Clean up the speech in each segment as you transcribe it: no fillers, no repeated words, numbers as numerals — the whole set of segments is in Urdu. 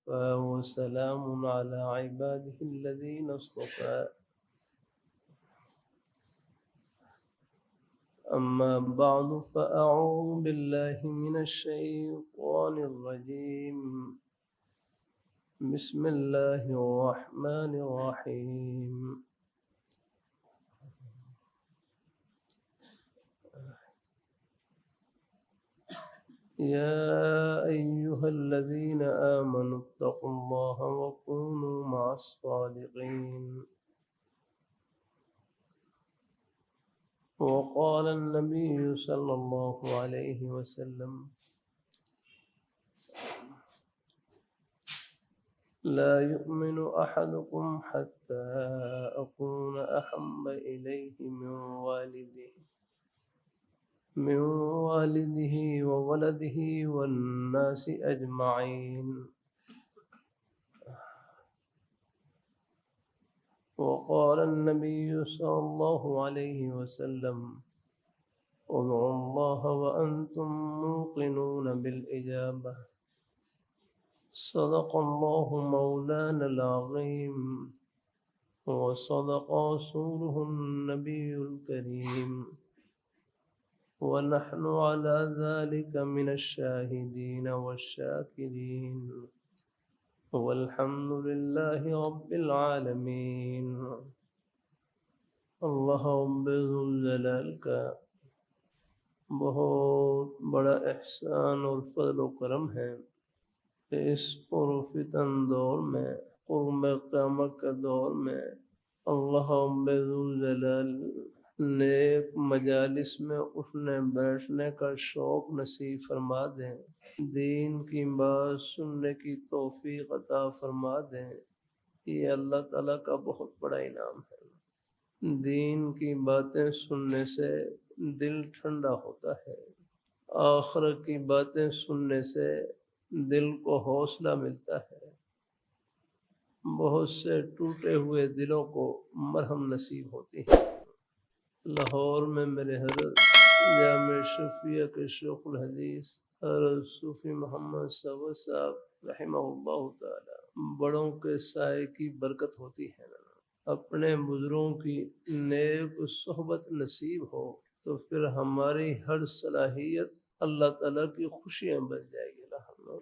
وكفى وسلام على عباده الذين اصطفى. أما بعد فأعوذ بالله من الشيطان الرجيم. بسم الله الرحمن الرحيم. يا أيها الذين آمنوا اتقوا الله وكونوا مع الصادقين. وقال النبي صلى الله عليه وسلم: لا يؤمن أحدكم حتى أكون أحب إليه من والده وولده والناس أجمعين. وقال النبي صلى الله عليه وسلم: ادعوا الله وأنتم موقنون بالإجابة. صدق الله مولانا العظيم وصدق رسوله النبي الكريم، ونحن على ذلك من الشاهدين والشاكرين، والحمد لله رب العالمين. اللہ رب الجلال کا بہت بڑا احسان اور فضل و کرم ہے کہ اس پرفتن دور میں، قرب قیامت کے دور میں، اللہ رب الجلال نیک مجالس میں اٹھنے بیٹھنے کا شوق نصیب فرما دیں، دین کی بات سننے کی توفیق عطا فرما دیں. یہ اللہ تعالیٰ کا بہت بڑا انعام ہے. دین کی باتیں سننے سے دل ٹھنڈا ہوتا ہے، آخرت کی باتیں سننے سے دل کو حوصلہ ملتا ہے، بہت سے ٹوٹے ہوئے دلوں کو مرہم نصیب ہوتی ہے. لاہور میں میرے حضرت جامع شفیع کے شیخ الحدیث حضرت صوفی محمد صابر صاحب رحمہ اللہ تعالی، بڑوں کے سائے کی برکت ہوتی ہے نا. اپنے بزرگوں کی نیک صحبت نصیب ہو تو پھر ہماری ہر صلاحیت اللہ تعالیٰ کی خوشیاں بن جائے گی.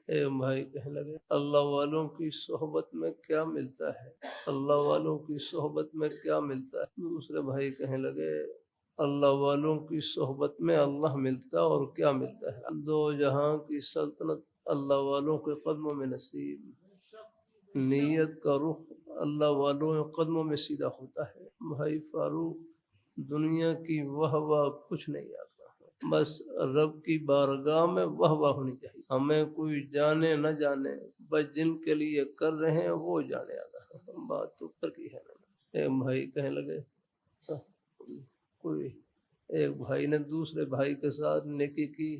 ایک بھائی کہنے لگے اللہ والوں کی صحبت میں کیا ملتا ہے، اللہ والوں کی صحبت میں کیا ملتا ہے. دوسرے بھائی کہنے لگے اللہ والوں کی صحبت میں اللہ ملتا اور کیا ملتا ہے. دو جہاں کی سلطنت اللہ والوں کے قدموں میں نصیب. نیت کا رخ اللہ والوں کے قدموں میں سیدھا ہوتا ہے. بھائی فاروق، دنیا کی واہ واہ کچھ نہیں آتا، بس رب کی بارگاہ میں واہ واہ ہونی چاہیے. ہمیں کوئی جانے نہ جانے، بس جن کے لیے کر رہے ہیں وہ جانے آگا. بات تو اوپر کی ہے نا. ایک بھائی کہنے لگے، کوئی ایک بھائی نے دوسرے بھائی کے ساتھ نیکی کی،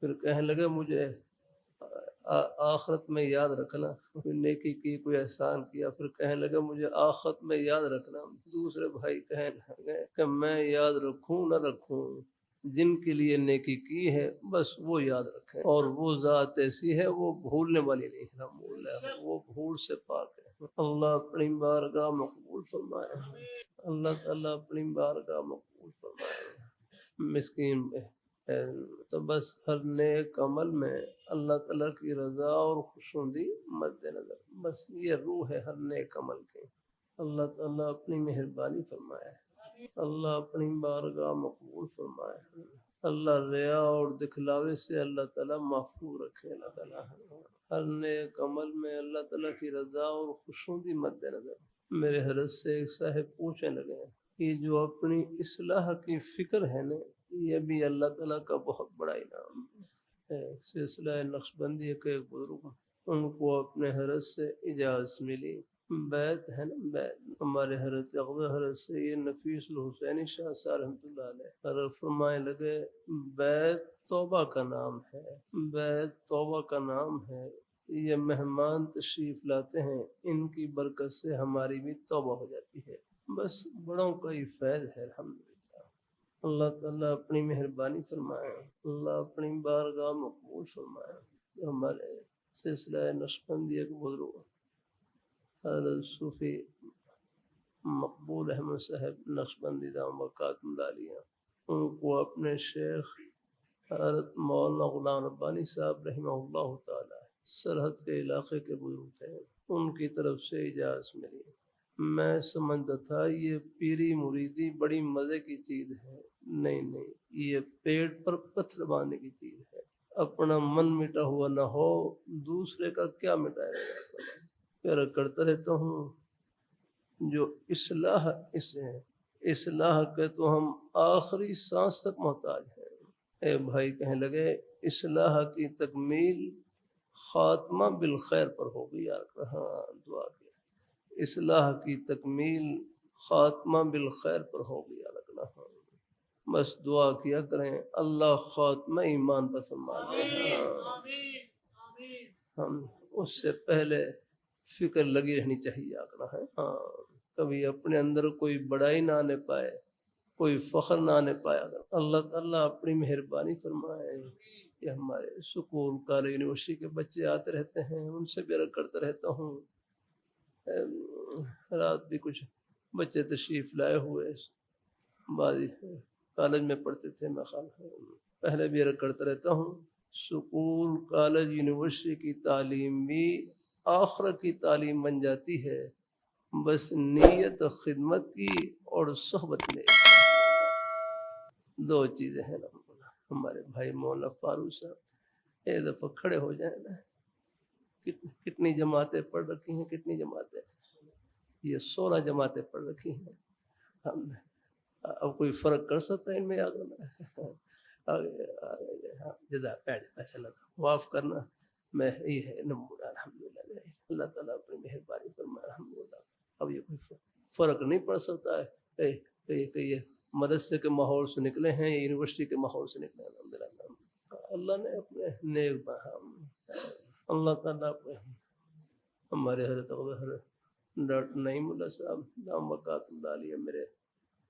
پھر کہنے لگے مجھے آخرت میں یاد رکھنا. نیکی کی، کوئی احسان کیا، پھر کہنے لگے مجھے آخرت میں یاد رکھنا. دوسرے بھائی کہنے لگے کہ میں یاد رکھوں نہ رکھوں، جن کے لیے نیکی کی ہے بس وہ یاد رکھیں، اور وہ ذات ایسی ہے وہ بھولنے والی نہیں ہے، وہ بھول سے پاک ہے. اللہ اپنی بارگاہ مقبول فرمائے، اللہ تعالیٰ اپنی بارگاہ مقبول فرمائے. مسکین تو بس ہر نیک عمل میں اللہ تعالیٰ کی رضا اور خوشنودی مد نظر، بس یہ روح ہے ہر نیک عمل کی. اللہ تعالیٰ اپنی مہربانی فرمائے، اللہ اپنی بارگاہ مقبول فرمائے. اللہ ریا اور دکھلاوے سے اللہ تعالیٰ محفوظ رکھے. اللہ تعالیٰ ہر نیک عمل میں اللہ تعالیٰ کی رضا اور خوشنودی مد نظر. میرے حضرت سے ایک صاحب پوچھنے لگے، یہ جو اپنی اصلاح کی فکر ہے نا، یہ بھی اللہ تعالیٰ کا بہت بڑا انعام ہے. سلسلہ نقشبندی کے ایک بزرگ، ان کو اپنے حضرت سے اجازت ملی. بیت ہے نا، بیت ہمارے حضرت حضرت سے یہ نفیس الحسینی شاہ صاحب رحمۃ اللہ علیہ حضرت فرمائے لگے بیت توبہ کا نام ہے، بیت توبہ کا نام ہے. یہ مہمان تشریف لاتے ہیں، ان کی برکت سے ہماری بھی توبہ ہو جاتی ہے. بس بڑوں کا ہی فیض ہے الحمدللہ. اللہ تعالیٰ اپنی مہربانی فرمائے، اللہ اپنی بارگاہ مقبول فرمائے. ہمارے سلسلہ نقشبندیہ کے بزرگ حضرت صوفی مقبول احمد صاحب نقشبندی دام برکاتہم العالیہ، ان کو اپنے شیخ حضرت مولانا غلام ربانی صاحب رحمہ اللہ تعالی سرحد کے علاقے کے بزرگ تھے، ان کی طرف سے اجازت ملی۔ میں سمجھتا تھا یہ پیری مریدی بڑی مزے کی چیز ہے، نہیں، یہ پیٹ پر پتھر باندھنے کی چیز ہے۔ اپنا من مٹا ہوا نہ ہو، دوسرے کا کیا مٹائے گا۔ پھر کرتا رہتا ہوں جو اصلاح کے تو ہم آخری سانس تک محتاج ہیں۔ اے بھائی کہنے لگے اصلاح کی تکمیل خاتمہ بالخیر پر ہوگی یار، ہاں دعا کیا، اصلاح کی تکمیل خاتمہ بالخیر پر ہوگی یار، ہاں بس دعا کیا کریں اللہ خاتمہ ایمان پر فرما دے۔ ہم اس سے پہلے فکر لگی رہنی چاہیے آگنا ہے، ہاں کبھی اپنے اندر کوئی بڑائی نہ آنے پائے، کوئی فخر نہ آنے پائے، اگر اللہ تعالیٰ اپنی مہربانی فرمائے۔ یہ ہمارے سکول کالج یونیورسٹی کے بچے آتے رہتے ہیں، ان سے بھی عرض کرتا رہتا ہوں، رات بھی کچھ بچے تشریف لائے ہوئے بعض کالج میں پڑھتے تھے، میں پہلے بھی عرض کرتا رہتا ہوں، سکول کالج یونیورسٹی کی تعلیم بھی آخرت کی تعلیم بن جاتی ہے، بس نیت خدمت کی اور صحبت میں دو چیزیں ہیں نا۔ ہمارے بھائی مولانا فاروق صاحب ایک دفعہ کھڑے ہو جائیں نا، کتنی جماعتیں پڑھ رکھی ہیں، کتنی جماعتیں، یہ 16 جماعتیں پڑھ رکھی ہیں، ہم اب کوئی فرق کر سکتا ہے ان میں؟ جزاک اللہ معاف کرنا، میں یہ ہے نمونہ الحمدللہ، اللہ تعالیٰ اپنی مہربانی فرمائے الحمدللہ۔ اب یہ کوئی فرق نہیں پڑ سکتا ہے کہ یہ مدرسے کے ماحول سے نکلے ہیں، یونیورسٹی کے ماحول سے نکلے ہیں، الحمدللہ اللہ نے اپنے نیک اللہ تعالیٰ ہمارے حضرت ڈاکٹر نعیم اللہ صاحب دام برکاتہم العالیہ میرے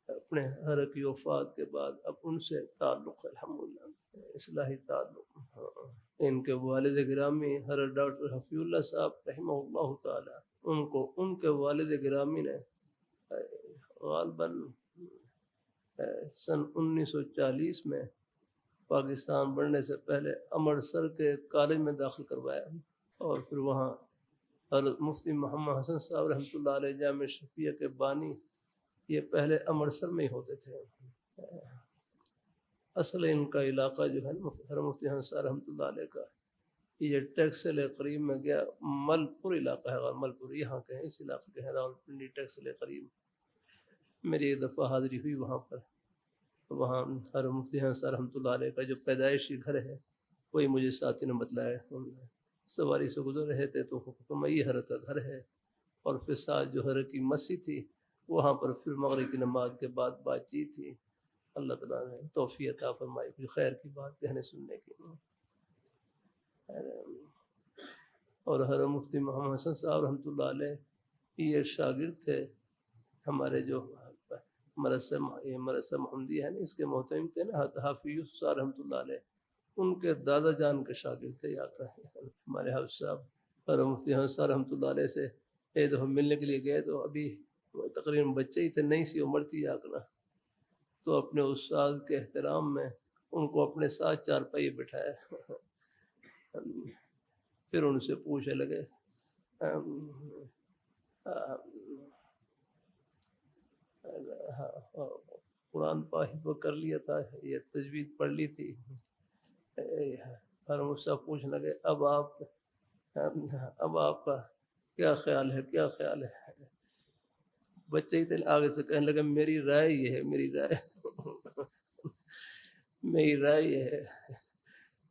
اپنے حضرت کی وفات کے بعد اب ان سے تعلق الحمدللہ اصلاحی تعلق۔ ان کے والد گرامی حضرت ڈاکٹر حفیظ اللہ صاحب رحمہ اللہ تعالی، ان کے والد گرامی نے غالباً سن 1940 میں پاکستان بننے سے پہلے امرتسر کے کالج میں داخل کروایا، اور پھر وہاں حضرت مفتی محمد حسن صاحب رحمۃ اللہ علیہ جامع شفیہ کے بانی، یہ پہلے امرتسر میں ہی ہوتے تھے۔ اصل ان کا علاقہ جو ہے حضرت مفتی حسن صاحب رحمۃ اللہ علیہ کا، یہ ٹیکسل قریب میں گیا، مل پور علاقہ ہے، مل پور یہاں کے ہیں، اس علاقے کے ہیں، راولپنڈی ٹیکسل قریب۔ میری ایک دفعہ حاضری ہوئی وہاں پر، وہاں حضرت مفتی حسن صاحب رحمۃ اللہ علیہ کا جو پیدائشی گھر ہے وہی مجھے ساتھی نے بتلایا، سواری سے گزر رہے تھے تو حکم یہ حضرت کا گھر ہے، اور پھر ساتھ جو حضرت کی مسجد تھی وہاں پر پھر مغرب کی نماز کے بعد بات چیت تھی، اللہ تعالیٰ نے توفیق عطا فرمائی کچھ خیر کی بات کہنے سننے کی۔ اور حضرت مفتی محمد حسن صاحب رحمۃ اللہ علیہ یہ شاگرد تھے ہمارے جو مدرسہ محمدیہ ہے نا، اس کے محتمم تھے نا حافظ یوسف صاحب رحمۃ اللہ علیہ، ان کے دادا جان کے شاگرد تھے ہمارے حافظ صاحب۔ حضرت مفتی حسن صاحب رحمۃ اللہ علیہ سے ایک دفعہ ملنے کے لیے گئے تو ابھی تقریباً بچے ہی تھے، نئی سی عمر تھی آکنا، تو اپنے استاد کے احترام میں ان کو اپنے ساتھ چارپائی بٹھایا، پھر ان سے پوچھنے لگے قرآن پاک کر لیا تھا، یہ تجوید پڑھ لی تھی، ہر مجھ سے پوچھنے لگے اب آپ کا کیا خیال ہے، کیا خیال ہے؟ بچے ہی تھے، آگے سے کہنے لگے میری رائے یہ ہے، میری رائے یہ ہے۔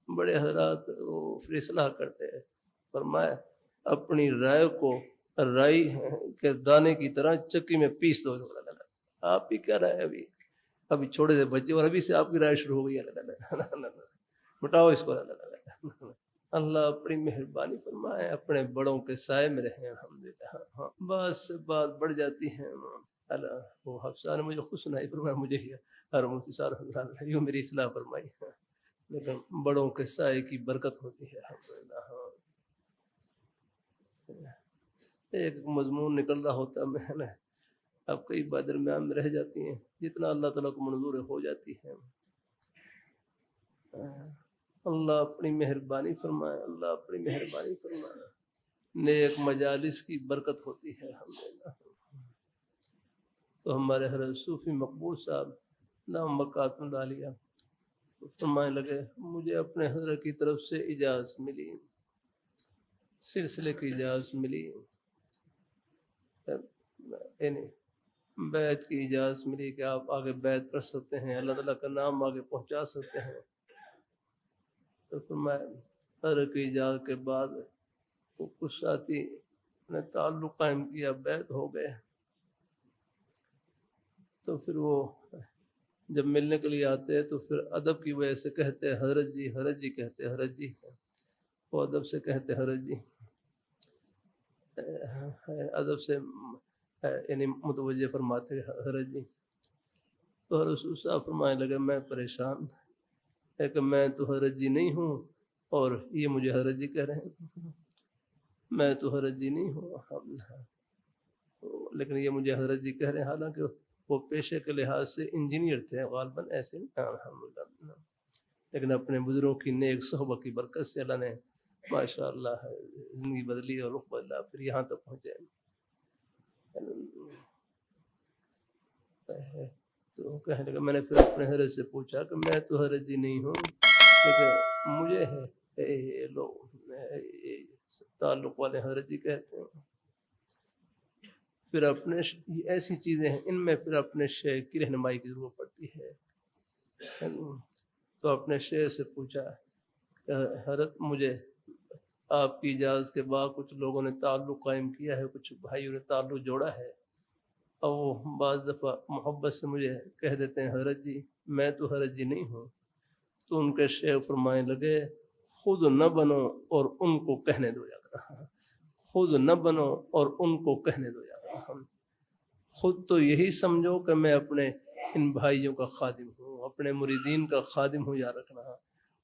بڑے حضرات وہ اصلاح کرتے ہیں، فرمایا اپنی رائے کو رائی کے دانے کی طرح چکی میں پیس دو۔ آپ کی کیا رائے؟ ابھی چھوٹے سے بچے اور ابھی سے آپ کی رائے شروع ہو گئی ہے، مٹاؤ اس کو۔ اللہ اپنی مہربانی فرمائے، اپنے بڑوں کے سائے میں رہیں الحمدللہ۔ بس بات بڑھ جاتی ہے، اللہ وہ حفصہ نے مجھے خود سنائی، فرمایا مجھے ہی ہر مفتی صاحب یوں میری اصلاح فرمائی، لیکن بڑوں کے سائے کی برکت ہوتی ہے الحمدللہ۔ ایک مضمون نکل رہا ہوتا ہے میں نے، اب کئی بار درمیان میں رہ جاتی ہیں، جتنا اللہ تعالیٰ کو منظور ہو جاتی ہے۔ اللہ اپنی مہربانی فرمائے، اللہ اپنی مہربانی فرمائے، نیک مجالس کی برکت ہوتی ہے الحمدللہ۔ تو ہمارے حضرت صوفی مقبول صاحب نام مکاتم اللہ علیہ فرمانے لگے مجھے اپنے حضرت کی طرف سے اجازت ملی، سلسلے کی اجازت ملی، یعنی بیعت کی اجازت ملی کہ آپ آگے بیعت کر سکتے ہیں، اللہ تعالیٰ کا نام آگے پہنچا سکتے ہیں۔ تو فرمایا حضرت کی اجازت کے بعد وہ کچھ ساتھی نے تعلق قائم کیا، بیعت ہو گئے۔ تو پھر وہ جب ملنے کے لیے آتے ہیں تو پھر ادب کی وجہ سے کہتے ہیں حضرت جی، حضرت جی کہتے ہیں، حضرت جی، وہ ادب سے کہتے ہیں حضرت جی، ادب سے یعنی متوجہ فرماتے ہیں حضرت جی۔ تو رسول صاحب فرمانے لگے میں پریشان ہے کہ میں تو حضرت جی نہیں ہوں اور یہ مجھے حضرت جی کہہ رہے ہیں، میں تو حضرت جی نہیں ہوں، لیکن یہ مجھے حضرت جی کہہ رہے ہیں، حالانکہ وہ پیشے کے لحاظ سے انجینئر تھے غالباً، ایسے الحمدللہ، لیکن اپنے بزرگوں کی نیک صحبت کی برکت سے اللہ نے ماشاء اللہ زندگی بدلی اور رخ بدلا، پھر یہاں تک پہنچے۔ تو کہنے لگا میں نے پھر اپنے حضرت سے پوچھا کہ میں تو حضرت جی نہیں ہوں، لیکن مجھے ہے لوگ تعلق والے حضرت جی کہتے ہیں۔ پھر اپنے ایسی چیزیں ہیں ان میں پھر اپنے شیخ کی رہنمائی کی ضرورت پڑتی ہے۔ تو اپنے شیخ سے پوچھا کہ حضرت مجھے آپ کی اجازت کے بعد کچھ لوگوں نے تعلق قائم کیا ہے، کچھ بھائیوں نے تعلق جوڑا ہے، اور وہ بعض دفعہ محبت سے مجھے کہہ دیتے ہیں حضرت جی، میں تو حضرت جی نہیں ہوں۔ تو ان کے شیخ فرمانے لگے خود نہ بنو اور ان کو کہنے دو یا کرا، خود نہ بنو اور ان کو کہنے دو یا کرا، خود تو یہی سمجھو کہ میں اپنے ان بھائیوں کا خادم ہوں، اپنے مریدین کا خادم ہوں یا رکھنا،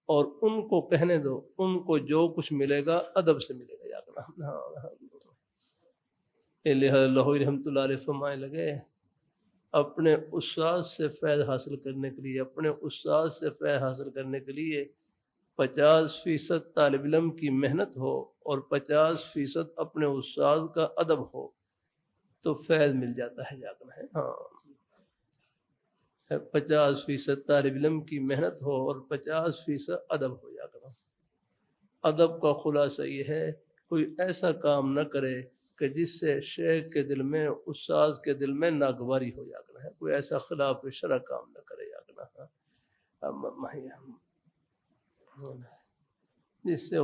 اور ان کو کہنے دو ان کو جو کچھ ملے گا ادب سے ملے گا یا کرنا۔ اللہ رحمۃ اللہ علیہ فرمانے لگے اپنے استاد سے فیض حاصل کرنے کے لیے، اپنے استاد سے فیض حاصل کرنے کے لیے 50% طالب علم کی محنت ہو اور 50% اپنے استاد کا ادب ہو تو فیض مل جاتا ہے جانا ہے۔ ہاں 50% طالب علم کی محنت ہو اور 50% ادب ہو جانا۔ ادب کا خلاصہ یہ ہے کوئی ایسا کام نہ کرے کہ جس سے شیخ کے دل میں، استاد کے دل میں ناگواری ہو جانا ہے، کوئی ایسا خلاف شرع کام نہ کرے جانا، جس سے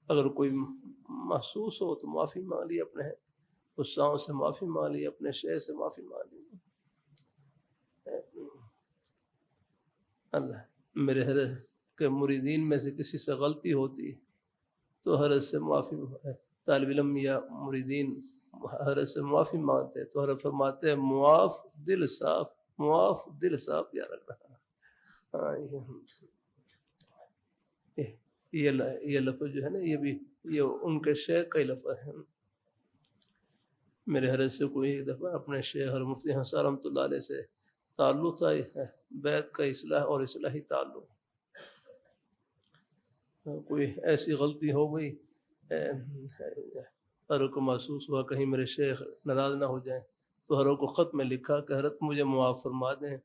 اگر کوئی محسوس ہو تو معافی مانگ لی، اپنے استاذوں سے معافی مانگ لی، اپنے شیخ سے معافی مانگ لی۔ اللہ میرے حضرت کے مریدین میں سے کسی سے غلطی ہوتی تو حضرت سے معافی، طالب علم یا مریدین حضرت سے معافی مانگتے تو حضرت فرماتے ہیں معاف دل صاف، معاف دل صاف یا رکھ رہا۔ یہ لفظ جو ہے نا یہ بھی یہ ان کے شیخ کا لفظ ہے۔ میرے حضرت سے کوئی ایک دفعہ اپنے شیخ اور مفتی حسن رحمۃ اللہ علیہ سے تعلق تھا بیت کا اصلاح اور اصلاحی تعلق، کوئی ایسی غلطی ہو گئی حضرت کو محسوس ہوا کہیں میرے شیخ ناراض نہ ہو جائیں، تو حضرت کو خط میں لکھا کہ حضرت مجھے معاف فرما دیں،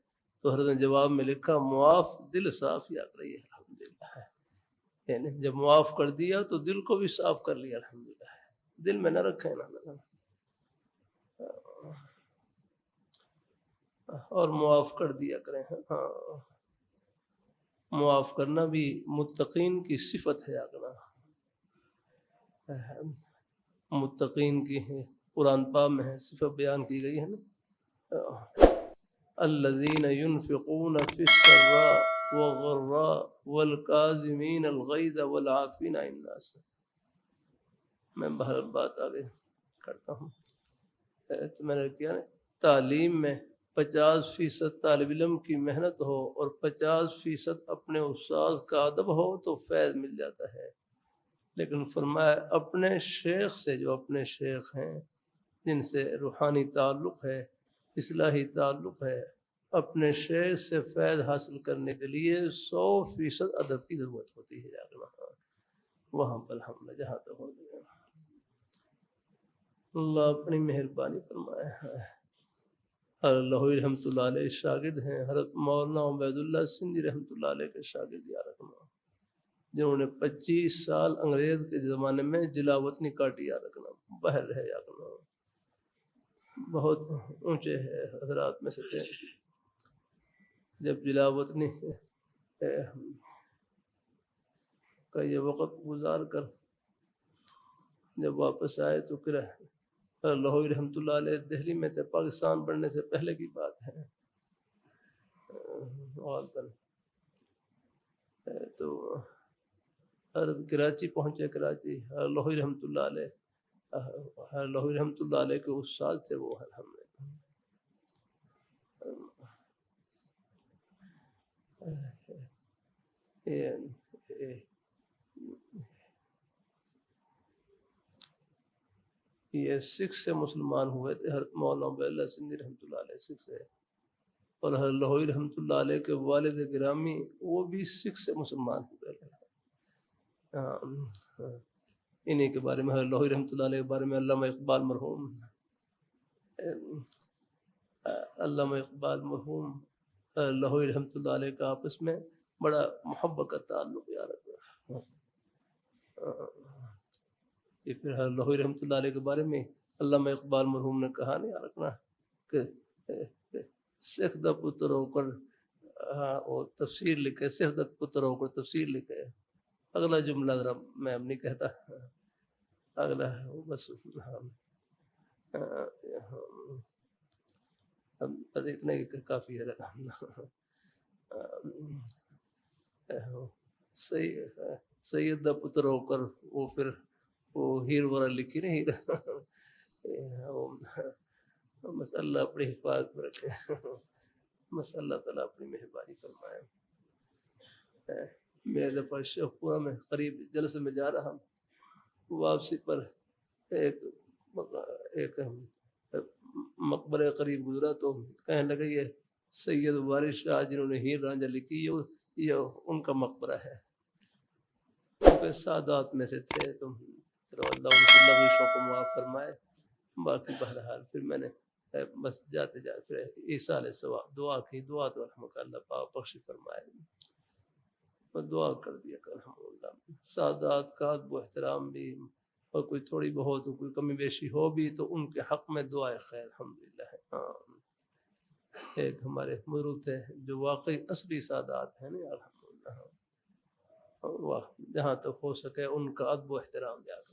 تو حضرت نے جواب میں لکھا معاف دل صاف یا کریے الحمدللہ، یعنی جب معاف کر دیا تو دل کو بھی صاف کر لیا الحمدللہ، دل میں نہ رکھیں نا، اور معاف کر دیا کریں۔ ہاں معاف کرنا بھی متقین کی صفت ہے، اگلا متقین کی ہے، قرآن پاک میں ہے صفت بیان کی گئی ہے نا، الذین ينفقون فی السراء والضراء والکاظمین الغیظ والعافین عن الناس۔ میں بہر بات آگے کرتا ہوں، تو میں نے کیا تعلیم میں 50% طالب علم کی محنت ہو اور 50% اپنے استاد کا ادب ہو تو فیض مل جاتا ہے، لیکن فرمایا اپنے شیخ سے، جو اپنے شیخ ہیں جن سے روحانی تعلق ہے، اصلاحی تعلق ہے، اپنے شیخ سے فیض حاصل کرنے کے لیے 100% ادب کی ضرورت ہوتی ہے۔ وہاں پر ہم نے جہاں تک ہو گیا، اللہ اپنی مہربانی فرمائے ہے۔ اللہ رحمۃ اللہ علیہ شاگرد ہیں حضرت مولانا عبید اللہ سندھی رحمۃ اللہ علیہ کے شاگرد یا رکھنا، جنہوں نے 25 سال انگریز کے زمانے میں جلا وطنی کاٹی یا رکھنا، بہر ہے یا رکھنا، بہت اونچے ہے حضرات میں سے تھے۔ جب جلا وطنی کا یہ وقت گزار کر جب واپس آئے تو پھر لاہوری رحمۃ اللہ علیہ دہلی میں تھے، پاکستان بننے سے پہلے کی بات ہے۔ تو کراچی پہنچے، کراچی لاہوری رحمۃ اللہ علیہ، لاہوری رحمۃ اللہ علیہ کے استاد تھے وہ ہم یہ سکھ سے مسلمان ہوئے تھے، حضرت مولانا عبید اللہ سندھی رحمۃ اللہ علیہ سکھ سے، اور حضرت لاہوری رحمۃ اللہ علیہ کے والد گرامی وہ بھی سکھ سے مسلمان ہوئے تھے۔ انہی کے بارے میں حضرت لاہوری رحمۃ اللہ علیہ کے بارے میں علامہ اقبال مرحوم لاہوری رحمۃ اللہ علیہ کا آپس میں بڑا محبت کا تعلق یاد رکھا۔ یہ پھر حضرت لاہوری رحمۃ اللہ علیہ کے بارے میں علامہ اقبال مرحوم نے کہا نہیں یاد رکھنا کہ سکھ دا پتر ہو کر اور تفسیر لکھے، سکھ دا پتر ہو کر تفسیر لکھے۔ اگلا جملہ ذرا میں اب نہیں کہتا، اگلا بس اتنا ہی کافی ہے۔ سید دا پتر ہو کر وہ پھر وہ ہیر ورا لکھی نہیں، بس اللہ اپنی حفاظت میں رکھے، بس اللہ تعالیٰ اپنی مہربانی فرمائے۔ میں دفعہ شیخ پورہ میں قریب جلسے میں جا رہا ہوں، واپسی پر ایک مقبرے قریب گزرا تو کہنے لگے یہ سید وارث شاہ جنہوں نے ہیر رانجھا لکھی یہ ان کا مقبرہ ہے، کیونکہ سادات میں سے تھے، تو اللہ ان کی لغزشوں کو معاف فرمائے۔ باقی بہرحال پھر میں نے بس جاتے جاتے پھر ایصال ثواب دعا کی، دعا تو الحمد اللہ پاک بخش فرمائے، اور دعا کر دیا کہ الحمدللہ سادات کا ادب و احترام بھی، اور کوئی تھوڑی بہت کوئی کمی بیشی ہو بھی تو ان کے حق میں دعائے خیر الحمدللہ ہے۔ ایک ہمارے بزرگ تھے جو واقعی اصلی سادات ہیں نا الحمدللہ، واہ جہاں تک ہو سکے ان کا ادب و احترام جاتا۔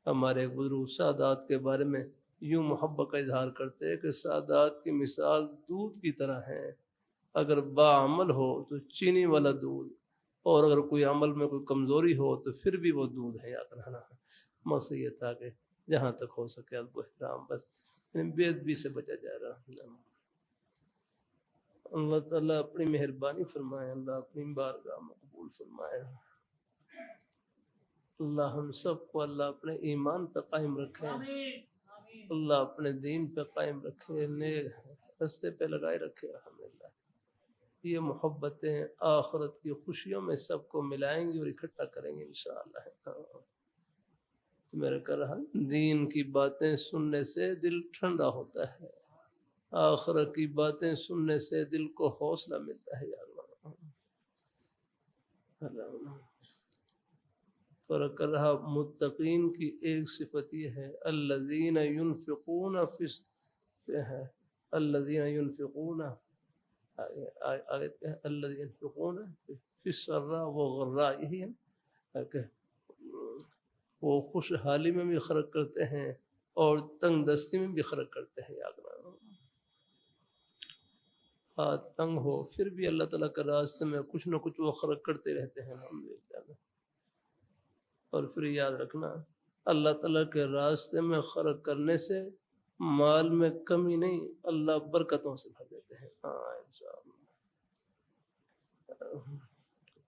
ہمارے ایک بزرگ سادات کے بارے میں یوں محبت کا اظہار کرتے ہیں کہ سادات کی مثال دودھ کی طرح ہے، اگر باعمل ہو تو چینی والا دودھ، اور اگر کوئی عمل میں کوئی کمزوری ہو تو پھر بھی وہ دودھ ہے یا کرنا۔ مقصد یہ تھا کہ جہاں تک ہو سکے ادب و احترام، بس بے ادبی سے بچا جا رہا۔ اللہ تعالیٰ اپنی مہربانی فرمائے، اللہ اپنی بارگاہ مقبول فرمائے۔ اللہ ہم سب کو اللہ اپنے ایمان پہ قائم رکھے، اللہ اپنے دین پہ قائم رکھے، نیک رستے پہ لگائے رکھے الحمدللہ۔ یہ محبتیں آخرت کی خوشیوں میں سب کو ملائیں گی اور اکٹھا کریں گے انشاءاللہ۔ میرے کہہ رہا دین کی باتیں سننے سے دل ٹھنڈا ہوتا ہے، آخرت کی باتیں سننے سے دل کو حوصلہ ملتا ہے۔ یا اللہ اور کر رہا متقین کی ایک صفت یہ ہے الذین ينفقون الذین ينفقون الذین ينفقون فی السراء والضراء، یہی ہے کہ وہ خوشحالی میں بھی خرچ کرتے ہیں اور تنگ دستی میں بھی خرچ کرتے ہیں۔ یاد رکھنا ہاتھ تنگ ہو پھر بھی اللہ تعالیٰ کے راستے میں کچھ نہ کچھ وہ خرچ کرتے رہتے ہیں الحمدللہ۔ اور پھر یاد رکھنا اللہ تعالیٰ کے راستے میں خرچ کرنے سے مال میں کمی نہیں، اللہ برکتوں سے بھر دیتے ہیں۔ انشاءاللہ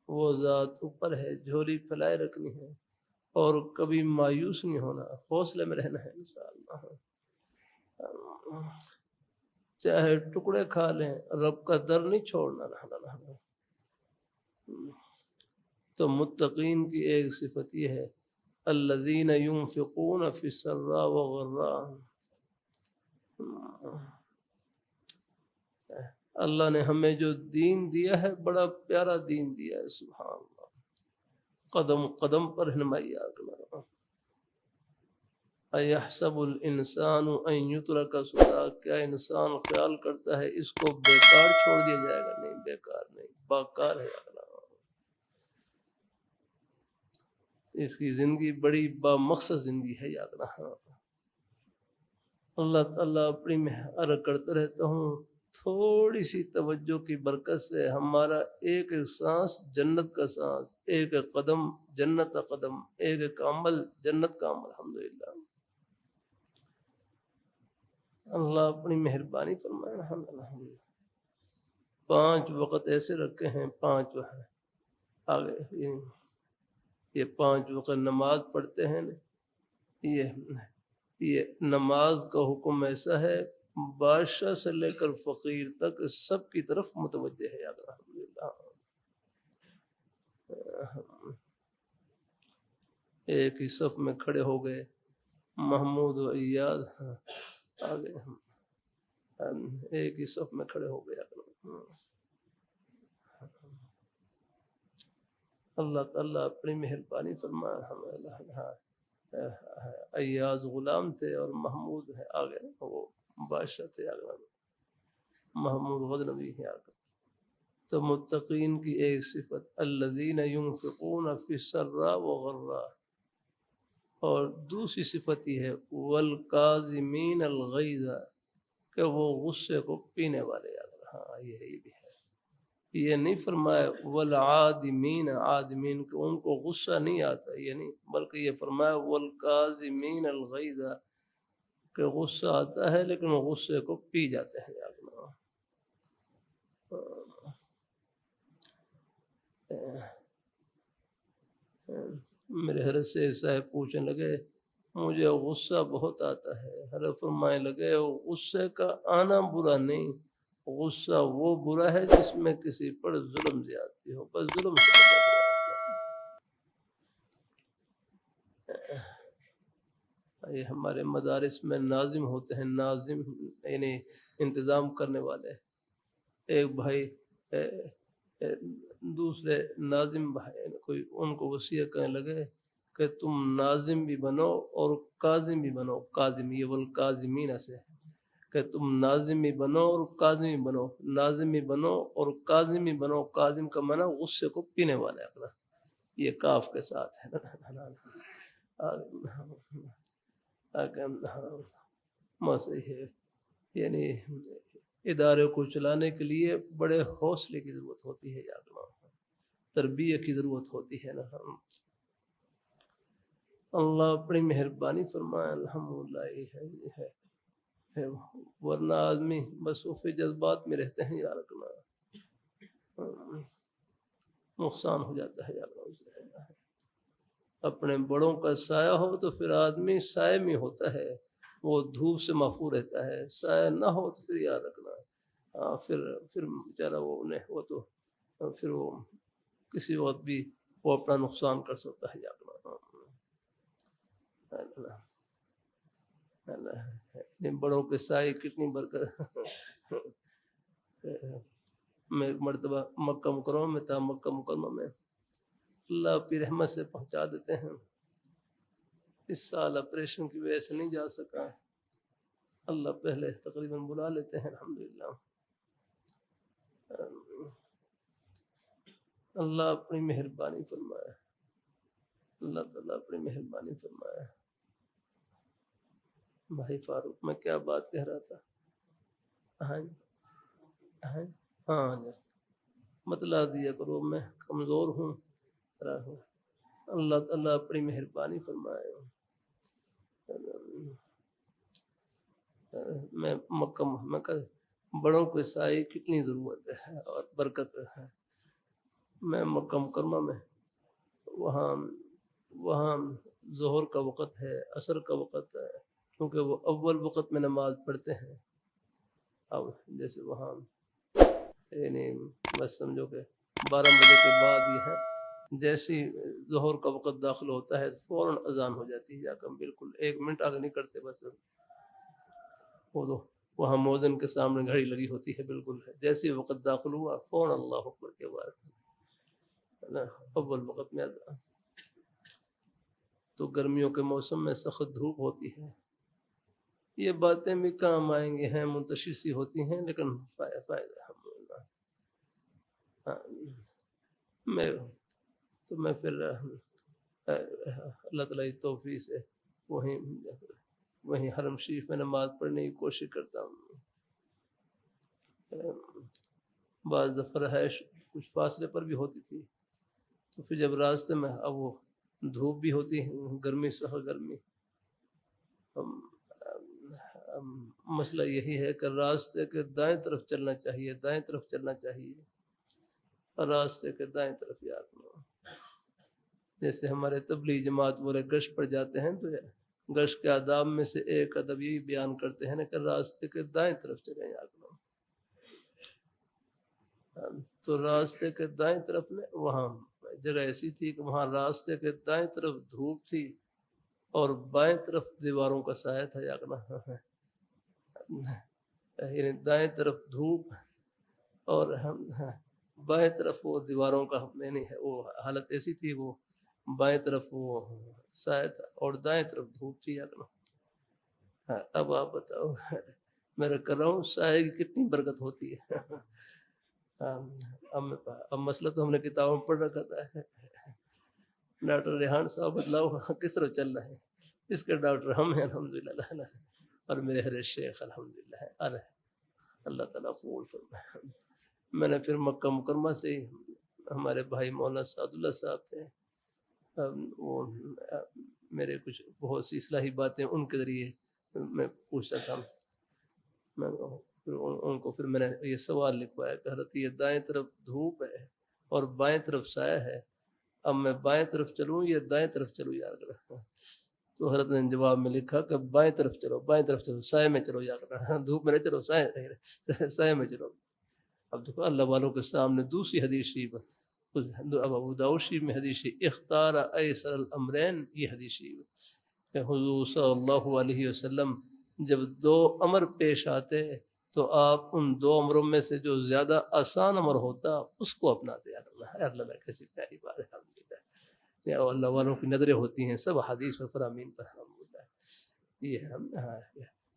وہ ذات اوپر ہے، جھولی پھیلائے رکھنی ہے اور کبھی مایوس نہیں ہونا، حوصلے میں رہنا ہے انشاءاللہ۔ چاہے ٹکڑے کھا لیں، رب کا در نہیں چھوڑنا۔ تو متقین کی ایک صفت یہ ہے، الذین ينفقون فی السراء والضراء۔ اللہ نے ہمیں جو دین دیا ہے بڑا پیارا دین دیا ہے، سبحان اللہ، قدم قدم پر رہنمائی کرنا۔ ایحسب الانسان ان یترک سدی، کیا انسان خیال کرتا ہے اس کو بیکار چھوڑ دیا جائے گا؟ نہیں، بیکار نہیں، باکار ہے۔ اس کی زندگی بڑی با مقصد زندگی ہے، یاد رہا۔ اللہ تعالیٰ اپنی میں عرض کرتا رہتا ہوں، تھوڑی سی توجہ کی برکت سے ہمارا ایک ایک سانس جنت کا سانس، ایک ایک قدم جنت کا قدم، ایک ایک عمل جنت کا عمل، الحمدللہ۔ اللہ اپنی مہربانی فرمائے، الحمدللہ۔ 5 وقت ایسے رکھے ہیں، 5 آگے یہ 5 وقت نماز پڑھتے ہیں، یہ نماز کا حکم ایسا ہے، بادشاہ سے لے کر فقیر تک سب کی طرف متوجہ ہے، یاد الحمدللہ۔ ایک ہی صف میں کھڑے ہو گئے، محمود و ایاد آگے، ایک ہی صف میں کھڑے ہو گئے۔ اللہ تعالیٰ اپنی مہربانی فرمائے۔ ایاز غلام تھے اور محمود ہے آگے، وہ بادشاہ تھے آگے، محمود غزنوی ہے آگے۔ تو متقین کی ایک صفت، الذین ينفقون فی السراء والضراء، اور دوسری صفت یہ ہے، والکاظمین الغیظ، کہ وہ غصے کو پینے والے، یاد رہا۔ یہ بھی ہے، یہ نہیں فرمایا والعادمین، عادمین کہ ان کو غصہ نہیں آتا، یہ نہیں، بلکہ یہ فرمایا والکاظمین الغیظ، کہ غصہ آتا ہے لیکن وہ غصے کو پی جاتے ہیں، یاد رہا۔ میرے حضرت سے صاحب پوچھنے لگے، مجھے غصہ بہت آتا ہے۔ حضرت فرمائے لگے، غصے کا آنا برا نہیں، غصہ وہ برا ہے جس میں کسی پر ظلم زیادتی ہو، بس ظلم سے یہ ہمارے مدارس میں ناظم ہوتے ہیں، ناظم یعنی انتظام کرنے والے۔ ایک بھائی دوسرے ناظم بھائی کوئی ان کو وصیت کرنے لگے کہ تم ناظم بھی بنو اور کاظم بھی بنو، کاظم یہ والکاظمین سے، کہ تم ناظم بھی بنو اور کاظم بھی بنو، ناظم بھی بنو اور کاظم بھی بنو۔ کاظم کا معنی غصے کو پینے والا ہے، یہ کاف کے ساتھ ہے۔ یعنی ادارے کو چلانے کے لیے بڑے حوصلے کی ضرورت ہوتی ہے، یاد رہا، تربیت کی ضرورت ہوتی ہے نا۔ اللہ اپنی مہربانی فرمائے، الحمدللہ۔ یہ ہے، ورنہ آدمی مصروف جذبات میں رہتے ہیں، یاد رکھنا، نقصان ہو جاتا ہے، یاد رکھنا۔ اپنے بڑوں کا سایہ ہو تو پھر آدمی سائے میں ہوتا ہے، وہ دھوپ سے محفوظ رہتا ہے، سایہ نہ ہو تو پھر یاد رکھنا، پھر بیچارہ وہ تو پھر وہ کسی وقت بھی وہ اپنا نقصان کر سکتا ہے، یاد رکھنا۔ بڑوں کے سائے کتنی برکت۔ میں ایک مرتبہ مکہ مکرمہ میں تھا، مکہ مکرمہ میں اللہ اپنی رحمت سے پہنچا دیتے ہیں۔ اس سال آپریشن کی وجہ سے نہیں جا سکا، اللہ پہلے تقریباً بلا لیتے ہیں، الحمدللہ۔ اللہ اپنی مہربانی فرمائے، اللہ تعالیٰ اپنی مہربانی فرمائے۔ بھائی فاروق میں کیا بات کہہ رہا تھا؟ ہاں بتلا دیا کرو، میں کمزور ہوں۔ اللہ تعالیٰ اپنی مہربانی فرمائے۔ میں مکہ بڑوں کے سائے کتنی ضرورت ہے اور برکت ہے۔ میں مکہ مکرمہ میں، وہاں ظہر کا وقت ہے، عصر کا وقت ہے، کیونکہ وہ اول وقت میں نماز پڑھتے ہیں۔ اب جیسے وہاں یعنی بس سمجھو کہ 12 بجے کے بعد یہ ہے، جیسی ظہر کا وقت داخل ہوتا ہے فوراً اذان ہو جاتی ہے، یا کم بالکل 1 منٹ آگے نہیں کرتے، بس وہ تو وہاں مؤذن کے سامنے گھڑی لگی ہوتی ہے، بالکل جیسے وقت داخل ہوا فوراً اللہ اکبر کے بعد اول وقت میں اذان۔ تو گرمیوں کے موسم میں سخت دھوپ ہوتی ہے، یہ باتیں بھی کام آئیں گی، ہیں منتشر سی ہوتی ہیں لیکن فائدہ الحمدللہ۔ میں پھر اللہ تعالیٰ کی توفیق سے وہیں حرم شریف میں نماز پڑھنے کی کوشش کرتا ہوں۔ بعض دفعہ رہائش کچھ فاصلے پر بھی ہوتی تھی، تو پھر جب راستے میں اب وہ دھوپ بھی ہوتی ہے، گرمی سخت گرمی، مسئلہ یہی ہے کہ راستے کے دائیں طرف چلنا چاہیے، دائیں طرف چلنا چاہیے، راستے کے دائیں طرف یا جیسے ہمارے تبلیغ جماعت والے گشت پر جاتے ہیں تو گشت کے آداب میں سے ایک ادب یہی بیان کرتے ہیں کہ راستے کے دائیں طرف چلیں یا تو راستے کے دائیں طرف میں وہاں جگہ ایسی تھی کہ وہاں راستے کے دائیں طرف دھوپ تھی اور بائیں طرف دیواروں کا سایہ تھا، یا یعنی دائیں طرف دھوپ اور بائیں طرف وہ دیواروں کا نہیں ہے، وہ حالت ایسی تھی، وہ بائیں طرف وہ سایہ تھا اور دائیں طرف دھوپ تھی، یا اب آپ بتاؤ میں کر رہا ہوں سایہ کی کتنی برکت ہوتی ہے۔ اب مسئلہ تو ہم نے کتابوں میں پڑھ رکھا تھا، ڈاکٹر ریحان صاحب بتلاؤ کس طرح چل رہے ہیں، اس کے ڈاکٹر ہم ہیں الحمدللہ، اور میرے ہر شیخ الحمدللہ، اللہ تعالیٰ قبول فرمائے۔ میں نے پھر مکہ مکرمہ سے ہمارے بھائی مولانا سعد اللہ صاحب تھے، وہ میرے کچھ بہت سی اصلاحی باتیں ان کے ذریعے میں پوچھتا تھا، ان کو پھر میں نے یہ سوال لکھوایا کہ حضرت یہ دائیں طرف دھوپ ہے اور بائیں طرف سایہ ہے، اب میں بائیں طرف چلوں یا دائیں طرف چلوں یا تو حضرت نے جواب میں لکھا کہ بائیں طرف چلو، بائیں طرف چلو، سائے میں چلو، یا دھوپ میں نہ چلو، سائے میں چلو۔ اب دیکھو اللہ والوں کے سامنے دوسری حدیث شریف، ابو داؤد شریف میں حدیث شریف اختار ایسر الامرین، یہ حدیث شریف کہ حضور صلی اللہ علیہ وسلم جب 2 امر پیش آتے تو آپ ان 2 امروں میں سے جو زیادہ آسان امر ہوتا اس کو اپناتے۔ اللہ کیسی پیاری بات ہے، الحمدللہ، اللہ والوں کی نظریں ہوتی ہیں سب حدیث و فرامین پر، الحمدللہ۔ یہ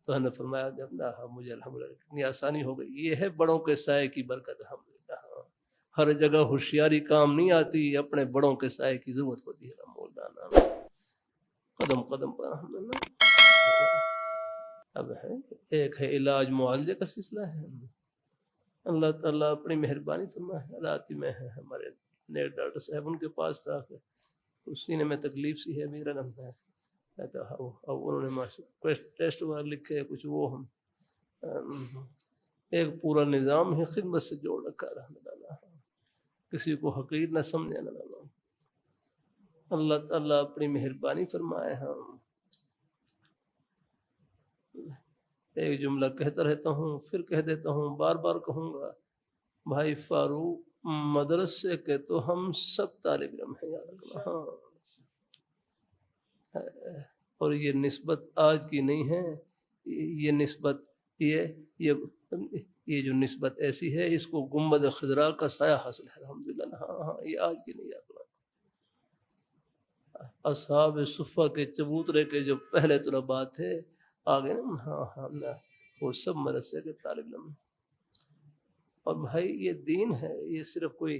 تو ہم نے فرمایا جب مجھے الحمدللہ اتنی آسانی ہو گئی، یہ ہے بڑوں کے سائے کی برکت، الحمدللہ۔ ہر جگہ ہوشیاری کام نہیں آتی، اپنے بڑوں کے سائے کی ضرورت ہوتی ہے، مولانا قدم قدم پر الحمدللہ۔ اب ہے ایک ہے علاج معالجے کا سلسلہ ہے، اللہ تعالیٰ اپنی مہربانی فرمائے۔ رات میں ہے ہمارے نیک ڈاکٹر صاحب، ان کے پاس تھا کہ سینے میں تکلیف سی ہے، میرا نام ہے، اب انہوں نے ٹیسٹ وغیرہ لکھے کچھ، وہ ہم ایک پورا نظام ہی خدمت سے جوڑ رکھا، الحمدللہ، کسی کو حقیر نہ سمجھے، اللہ تعالیٰ اپنی مہربانی فرمائے۔ ہم ایک جملہ کہتا رہتا ہوں، پھر کہہ دیتا ہوں، بار بار کہوں گا، بھائی فاروق مدرسے کے تو ہم سب طالب علم ہیں، یاد رکھنا۔ ہاں، اور یہ نسبت آج کی نہیں ہے، یہ نسبت یہ جو نسبت ایسی ہے، اس کو گنبد خضرا کا سایہ حاصل ہے، الحمدللہ۔ ہاں، یہ آج کی نہیں، یاد رکھنا۔ اصحاب صفہ کے چبوترے کے جو پہلے طلباء تھے آگے، ہاں وہ سب مدرسے کے طالب علم۔ اور بھائی یہ دین ہے، یہ صرف کوئی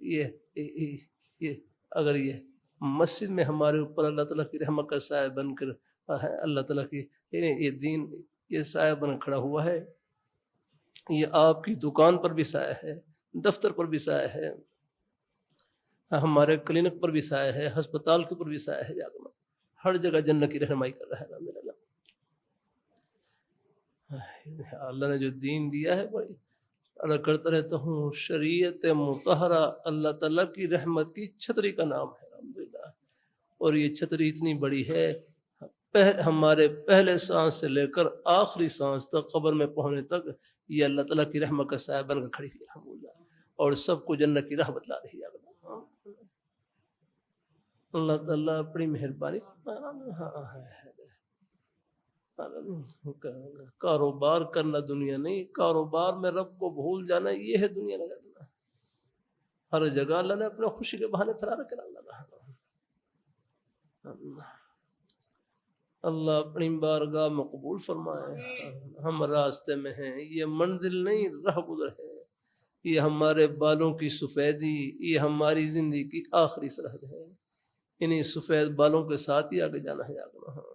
یہ اگر یہ مسجد میں ہمارے اوپر اللہ تعالیٰ کی رحمت کا سایہ بن کر اللہ تعالیٰ کی یہ دین یہ سایہ بن کھڑا ہوا ہے، یہ آپ کی دکان پر بھی سایہ ہے، دفتر پر بھی سایہ ہے، ہمارے کلینک پر بھی سایہ ہے، ہسپتال کے اوپر بھی سایہ ہے، ہر جگہ جنت کی رہنمائی کر رہا ہے۔ اللہ نے جو دین دیا ہے بڑی عرض کرتا رہتا ہوں شریعت مطہرہ اللہ تعالیٰ کی رحمت کی چھتری کا نام ہے الحمدللہ، اور یہ چھتری اتنی بڑی ہے ہمارے پہلے سانس سے لے کر آخری سانس تک قبر میں پہنچنے تک یہ اللہ تعالیٰ کی رحمت کا سایہ بن کر کھڑی ہے الحمدللہ، اور سب کو جنت کی راہ بتلا رہی ہے اللہ تعالیٰ اپنی مہربانی کاروبار کرنا دنیا نہیں، کاروبار میں رب کو بھول جانا یہ ہے دنیا لگانا، ہر جگہ اللہ نے اپنے خوشی کے بہانے تھرا رکھا اللہ اپنی بارگاہ میں قبول فرمائے، ہم راستے میں ہیں، یہ منزل نہیں راہ گزر ہے، یہ ہمارے بالوں کی سفیدی، یہ ہماری زندگی کی آخری سرحد ہے، انہیں سفید بالوں کے ساتھ ہی آگے جانا ہے آگے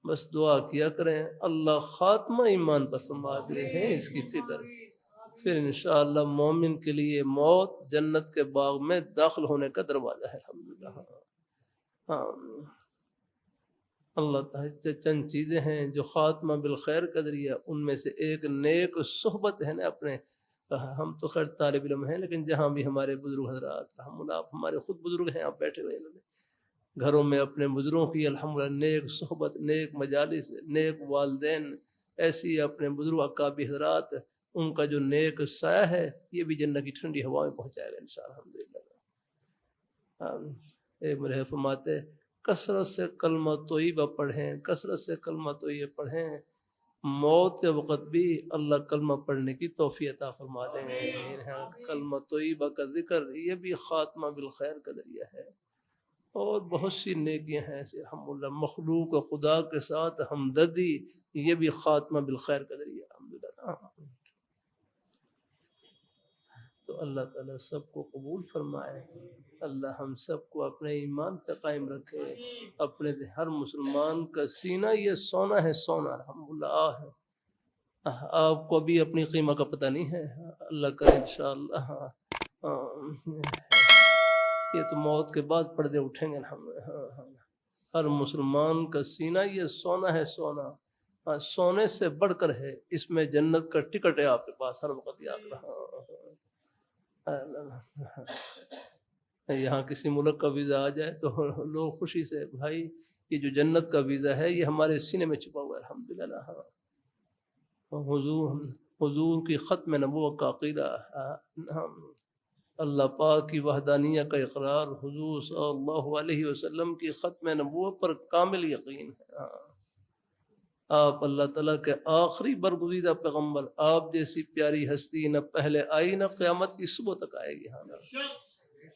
بس دعا کیا کریں اللہ خاتمہ ایمان پر فرما دے ہیں اس کی فکر، پھر انشاءاللہ مومن کے لیے موت جنت کے باغ میں داخل ہونے کا دروازہ ہے الحمدللہ ہاں اللہ تعالیٰ چند چیزیں ہیں جو خاتمہ بالخیر کا ذریعہ، ان میں سے ایک نیک صحبت ہے نا اپنے، ہم تو خیر طالب علم ہیں لیکن جہاں بھی ہمارے بزرگ حضرات ہمارے خود بزرگ ہیں آپ بیٹھے ہوئے گھروں میں اپنے بزرگوں کی الحمدللہ نیک صحبت، نیک مجالس، نیک والدین، ایسی اپنے بزرگ اقابی حضرات، ان کا جو نیک سایہ ہے یہ بھی جنت کی ٹھنڈی ہوا میں پہنچائے گا انشاءاللہ الحمدللہ ایک میرے فرماتے کثرت سے کلمہ طیبہ پڑھیں، کثرت سے کلمہ طیبہ پڑھیں، موت کے وقت بھی اللہ کلمہ پڑھنے کی توفیق عطا فرما دیں گے، کلمہ طیبہ کا ذکر یہ بھی خاتمہ بالخیر کا ذریعہ ہے، اور بہت سی نیکیاں ہیں ایسے الحمدللہ، مخلوق و خدا کے ساتھ ہمدردی یہ بھی خاتمہ بالخیر کا ذریعہ الحمدللہ، تو اللہ تعالیٰ سب کو قبول فرمائے، اللہ ہم سب کو اپنے ایمان پہ قائم رکھے، اپنے ہر مسلمان کا سینہ یہ سونا ہے، سونا الحمدللہ آپ کو بھی اپنی قیمت کا پتہ نہیں ہے، اللہ کرے انشاءاللہ یہ تو موت کے بعد پردے اٹھیں گے ہر مسلمان کا سینہ یہ سونا ہے، سونا سونے سے بڑھ کر ہے، اس میں جنت کا ٹکٹ ہے آپ کے پاس ہر وقت یاد رہا، یہاں کسی ملک کا ویزا آ جائے تو لوگ خوشی سے بھائی یہ جو جنت کا ویزا ہے یہ ہمارے سینے میں چھپا ہوا ہے الحمدللہ، حضور کی ختم نبوت کا عقیدہ، اللہ پاک کی وحدانیہ کا اقرار، حضور صلی اللہ علیہ وسلم کی ختم نبوت پر کامل یقین ہے، آپ اللہ تعالیٰ کے آخری برگزیدہ پیغمبر، آپ جیسی پیاری ہستی نہ پہلے آئی نہ قیامت کی صبح تک آئے گی،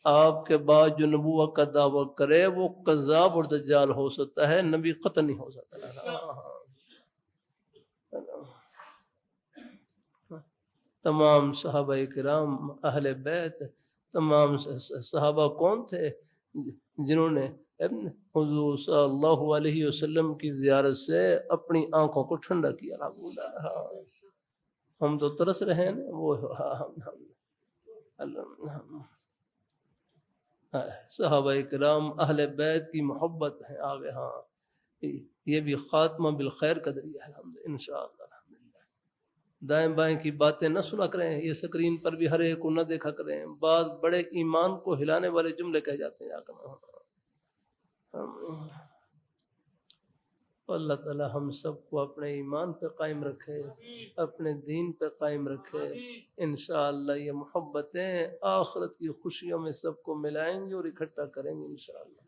آپ کے بعد جو نبوت کا دعویٰ کرے وہ کذاب اور دجال ہو سکتا ہے، نبی قطع نہیں ہو سکتا، تمام صحابہ کرام اہل بیت، تمام صحابہ کون تھے جنہوں نے حضور صلی اللہ علیہ وسلم کی زیارت سے اپنی آنکھوں کو ٹھنڈا کیا، ہم تو ترس رہے ہیں وہ صحابہ کرام اہل بیت کی محبت ہے آگے، یہ بھی خاتمہ بالخیر کا ذریعہ ہے انشاءاللہ، دائیں بائیں کی باتیں نہ سنا کریں، یہ سکرین پر بھی ہر ایک کو نہ دیکھا کریں، بعض بڑے ایمان کو ہلانے والے جملے کہہ جاتے ہیں اللہ تعالی ہم سب کو اپنے ایمان پہ قائم رکھے، اپنے دین پہ قائم رکھے، انشاءاللہ یہ محبتیں آخرت کی خوشیوں میں سب کو ملائیں گے اور اکٹھا کریں گے انشاءاللہ۔